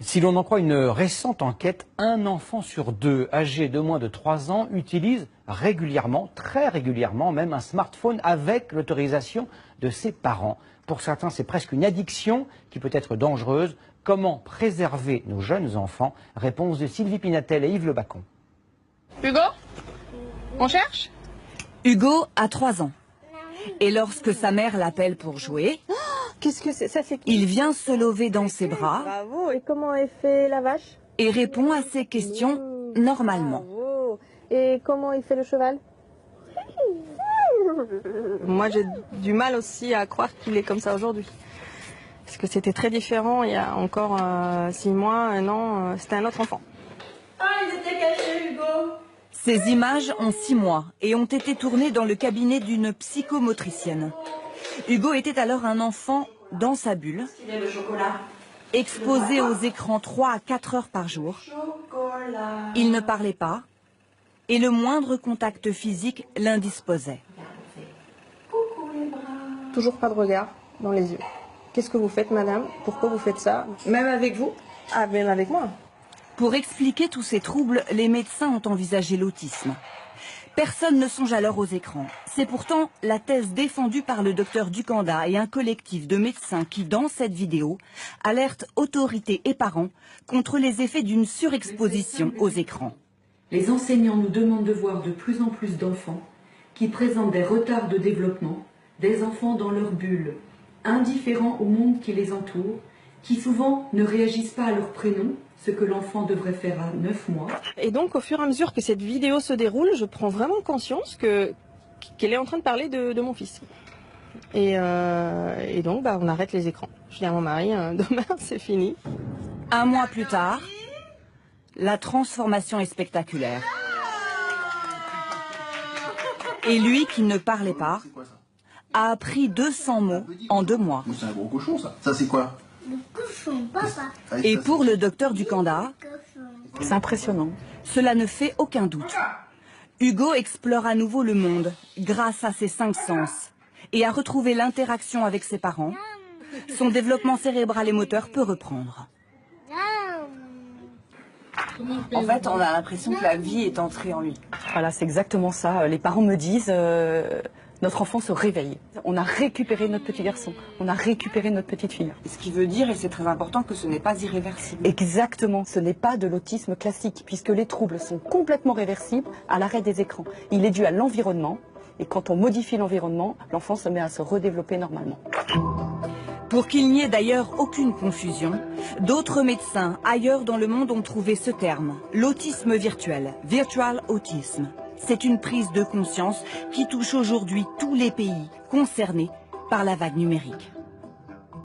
Si l'on en croit une récente enquête, un enfant sur deux âgé de moins de 3 ans utilise régulièrement, très régulièrement même, un smartphone avec l'autorisation de ses parents. Pour certains, c'est presque une addiction qui peut être dangereuse. Comment préserver nos jeunes enfants? Réponse de Sylvie Pinatel et Yves Le Bacon. Hugo, on cherche? Hugo a 3 ans. Et lorsque sa mère l'appelle pour jouer, qu'est-ce que c'est? Ça, c'est qui? Il vient se lever dans ses bras. Bravo. Et comment elle fait la vache? Et répond à ses questions normalement. Bravo. Et comment il fait le cheval? Moi, j'ai du mal aussi à croire qu'il est comme ça aujourd'hui. Parce que c'était très différent il y a encore 6 mois, 1 an, c'était un autre enfant. Ah, il était caché, Hugo. Ces images ont 6 mois et ont été tournées dans le cabinet d'une psychomotricienne. Hugo était alors un enfant dans sa bulle, exposé aux écrans 3 à 4 heures par jour. Il ne parlait pas et le moindre contact physique l'indisposait. Toujours pas de regard dans les yeux. Qu'est-ce que vous faites, madame? Pourquoi vous faites ça? Même avec vous? Ah, même avec moi. Pour expliquer tous ces troubles, les médecins ont envisagé l'autisme. Personne ne songe alors aux écrans. C'est pourtant la thèse défendue par le docteur Ducanda et un collectif de médecins qui, dans cette vidéo, alertent autorités et parents contre les effets d'une surexposition aux écrans. Les enseignants nous demandent de voir de plus en plus d'enfants qui présentent des retards de développement, des enfants dans leur bulle, indifférents au monde qui les entoure, qui souvent ne réagissent pas à leur prénom, ce que l'enfant devrait faire à 9 mois. Et donc, au fur et à mesure que cette vidéo se déroule, je prends vraiment conscience qu'elle est en train de parler de mon fils. Et donc, on arrête les écrans. Je dis à mon mari, demain, c'est fini. 1 mois plus tard, la transformation est spectaculaire. Et lui, qui ne parlait pas, a appris 200 mots en 2 mois. C'est un gros cochon, ça. Ça, c'est quoi? Le cochon, papa. Et pour le docteur Ducanda, c'est impressionnant. Cela ne fait aucun doute. Hugo explore à nouveau le monde grâce à ses 5 sens et a retrouvé l'interaction avec ses parents. Son développement cérébral et moteur peut reprendre. En fait, on a l'impression que la vie est entrée en lui. Voilà, c'est exactement ça. Les parents me disent, notre enfant se réveille. On a récupéré notre petit garçon, on a récupéré notre petite fille. Ce qui veut dire, et c'est très important, que ce n'est pas irréversible. Exactement, ce n'est pas de l'autisme classique, puisque les troubles sont complètement réversibles à l'arrêt des écrans. Il est dû à l'environnement, et quand on modifie l'environnement, l'enfant se met à se redévelopper normalement. Pour qu'il n'y ait d'ailleurs aucune confusion, d'autres médecins ailleurs dans le monde ont trouvé ce terme, l'autisme virtuel, virtual autism. C'est une prise de conscience qui touche aujourd'hui tous les pays concernés par la vague numérique.